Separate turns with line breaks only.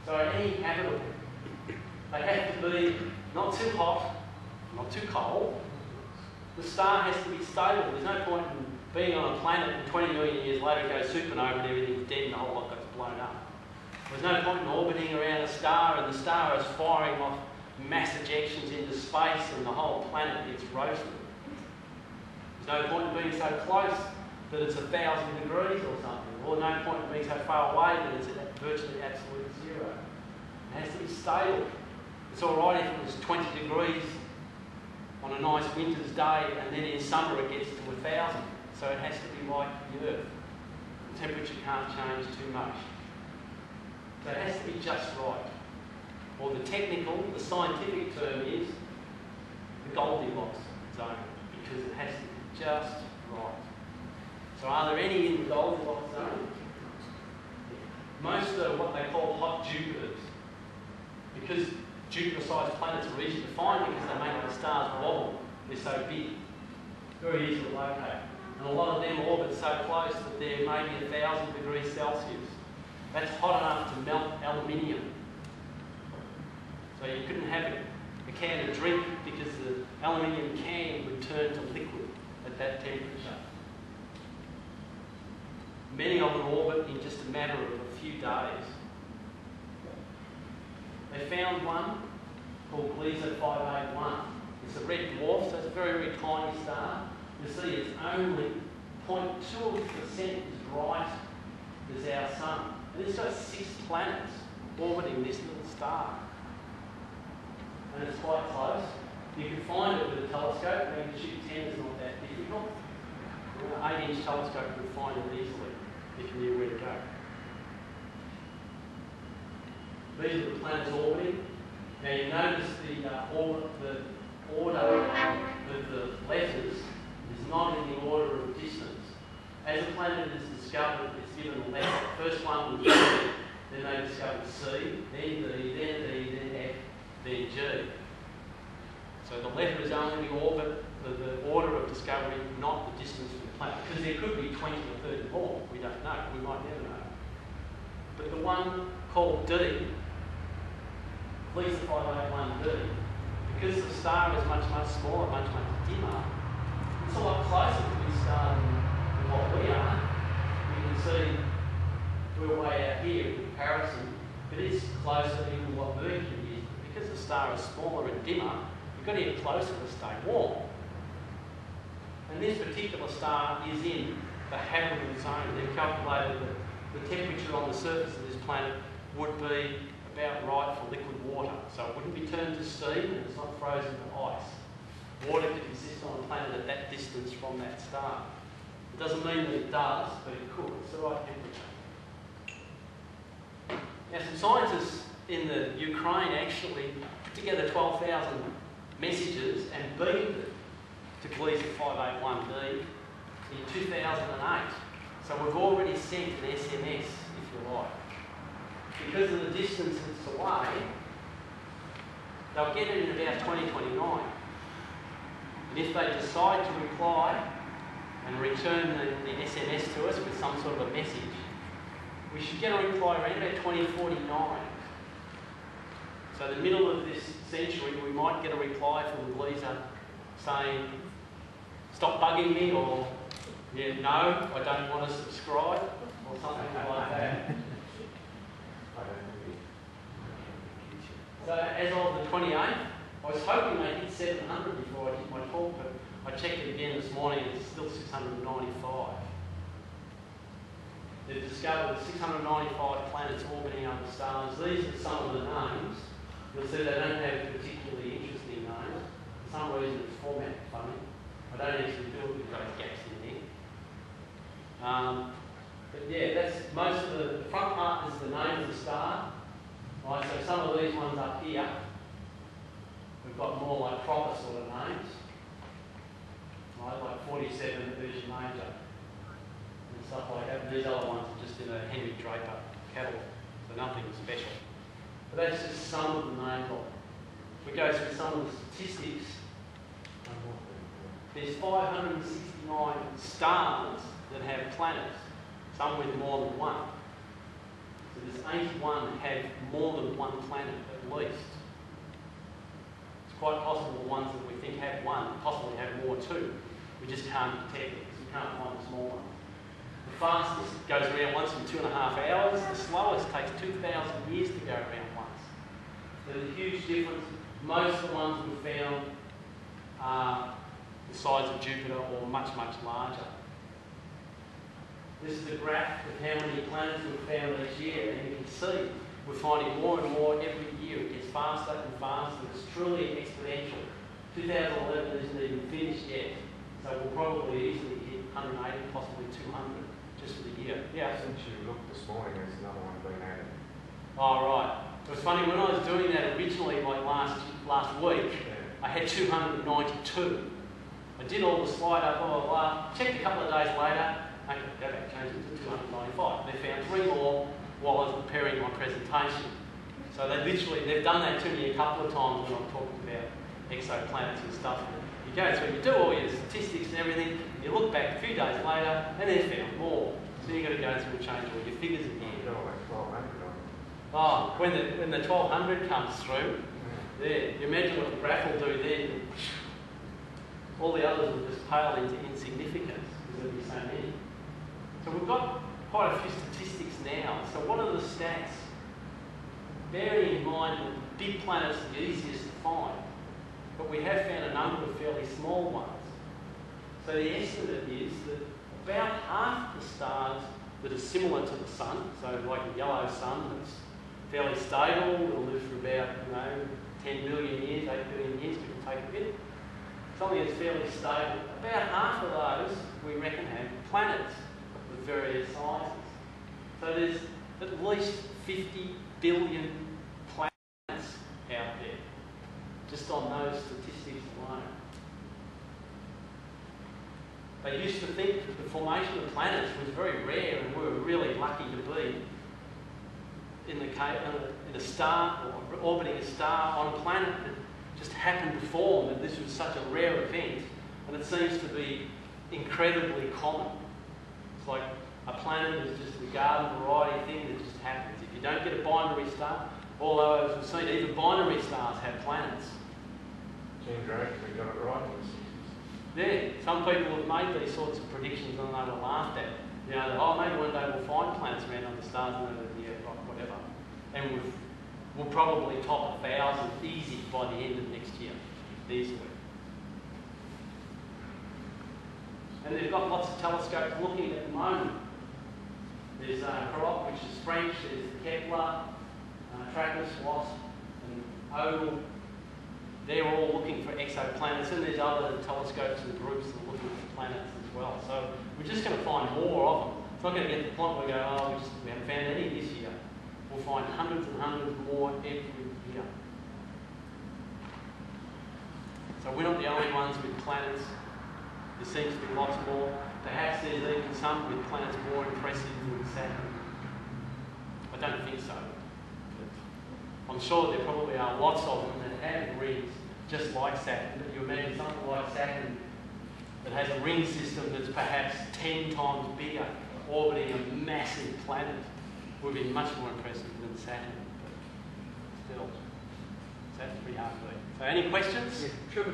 So any habitable. They have to be not too hot, not too cold. The star has to be stable. There's no point in being on a planet and 20 million years later it goes supernova and everything's dead and the whole lot gets blown up. There's no point in orbiting around a star and the star is firing off mass ejections into space and the whole planet gets roasted. There's no point in being so close that it's 1,000 degrees or something, or no point in being so far away that it's at virtually absolute zero. It has to be stable. It's alright if it was 20 degrees on a nice winter's day and then in summer it gets to 1,000. So it has to be like the Earth. The temperature can't change too much. So it has to be just right. Or the technical, the scientific term is the Goldilocks zone, because it has to be just right. So are there any in the Goldilocks zone? Most are what they call hot Jupiters, because Jupiter-sized planets are easy to find because they make the stars wobble. They're so big, very easy to locate. And a lot of them orbit so close that they're maybe 1,000 degrees Celsius. That's hot enough to melt aluminium. So you couldn't have a can of drink because the aluminium can would turn to liquid at that temperature. Many of them orbit in just a matter of a few days. They found one called Gliese 581. It's a red dwarf, so it's a very, very tiny star. You see it's only 0.2% as bright as our sun. And it's got 6 planets orbiting this little star. And it's quite close. You can find it with a telescope. Magnitude 10 is not that difficult. An 8-inch telescope would find it easily if you knew where to go. These are the planets orbiting. Now you notice the order of the letters is not in the order of distance. As a planet is discovered, it's given a letter. The first one was G, then they discovered C, then D, then E, then F, then G. So the letter is only the orbit, the order of discovery, not the distance from the planet. Because there could be 20 or 30 more. We don't know. We might never know. But the one called D, Gliese 581d, because the star is much, much smaller, much, much dimmer, it's a lot closer to this star than what we are. You can see we're way out here in comparison. It is closer even to what Mercury is. Because the star is smaller and dimmer, you've got to get closer to stay warm. And this particular star is in the habitable zone. They've calculated that the temperature on the surface of this planet would be about right for liquid water. So it wouldn't be turned to steam and it's not frozen to ice. Water could exist on a planet at that distance from that star. It doesn't mean that it does, but it could. It's the right temperature. Now some scientists in the Ukraine actually put together 12,000 messages and beamed it to Gliese 581d in 2008. So we've already sent an SMS, if you like. Because of the distance it's away, they'll get it in about 2029. And if they decide to reply and return the SMS to us with some sort of a message, we should get a reply around about 2049. So the middle of this century, we might get a reply from Gliese saying, stop bugging me, or yeah, no, I don't want to subscribe, or something like that. So as of the 28th, I was hoping they hit 700 before I hit my talk, but I checked it again this morning and it's still 695. They've discovered 695 planets orbiting other stars. These are some of the names. You'll see they don't have particularly interesting names. For some reason it's formatted funny. I don't actually do it with those gaps in there. But yeah, that's most of the front part is the name of the star. Right, so some of these ones up here, we've got more like proper sort of names. Right, like 47 Ursa Major and stuff like that. And these other ones are just in a Henry Draper catalogue, so nothing special. But that's just some of the names of them. If we go through some of the statistics, there's 569 stars that have planets, some with more than one. So there's 81 have more than one planet at least. It's quite possible the ones that we think have one possibly have more too. We just can't detect it because we can't find the small ones. The fastest goes around once in 2.5 hours. The slowest takes 2,000 years to go around once. So there's a huge difference. Most of the ones we've found are the size of Jupiter or much, much larger. This is a graph of how many planets we've found each year, and you can see we're finding more and more every year. It gets faster and faster. It's truly exponential. 2011 isn't even finished yet, so we'll probably easily hit 180, possibly 200 just for the year. Yeah.
Since you looked this morning, there's another one being added.
Oh, right. It was funny, when I was doing that originally, like last week, I had 292. I did all the slide up, blah, blah, blah. Checked a couple of days later, okay, go back, change it to 295. They found 3 more while I was preparing my presentation. So they've done that to me a couple of times when I'm talking about exoplanets and stuff. You go through, you do all your statistics and everything, and you look back a few days later, and they've found more. So you've got to go through and change all your figures again. Oh, when the 1200 comes through, there, you imagine what the graph will do then. All the others will just pale into insignificance because there'll be so many. So we've got quite a few statistics now. So what are the stats? Bearing in mind that big planets are the easiest to find, but we have found a number of fairly small ones. So the estimate is that about half the stars that are similar to the Sun, so like a yellow sun that's fairly stable, it'll live for about 10 billion years, 8 billion years, give or take a bit. Something that's fairly stable. About half of those, we reckon, have planets of various sizes. So there's at least 50 billion planets out there, just on those statistics alone. They used to think that the formation of planets was very rare, and we were really lucky to be in a star, or orbiting a star on a planet that just happened to form, and this was such a rare event, and it seems to be incredibly common. It's like a planet is just a garden variety thing that just happens. If you don't get a binary star, although as we've seen, even binary stars have planets.
Gene Drake, we got it right.
Yeah, some people have made these sorts of predictions and they were laughed at. You know, that, oh, maybe one day we'll find planets around other stars, and yeah, right, whatever. And we'll probably top 1,000 easy by the end of next year, easily. And they've got lots of telescopes looking at the moment. There's Crop, which is French, there's Kepler, TRAPPIST, WASP, and Ogle. They're all looking for exoplanets, and there's other telescopes and groups that are looking for planets as well. So we're just going to find more of them. It's not going to get to the point where we go, oh, we haven't found any this year. We'll find hundreds and hundreds more every year. So we're not the only ones with planets. There seems to be lots more. Perhaps there's even some with planets more impressive than Saturn. I don't think so. But I'm sure there probably are lots of them that have rings just like Saturn. But you imagine something like Saturn that has a ring system that's perhaps 10 times bigger, orbiting a massive planet, would be much more impressive than Saturn. But still, Saturn's pretty hard to beat. So any questions?
Yeah.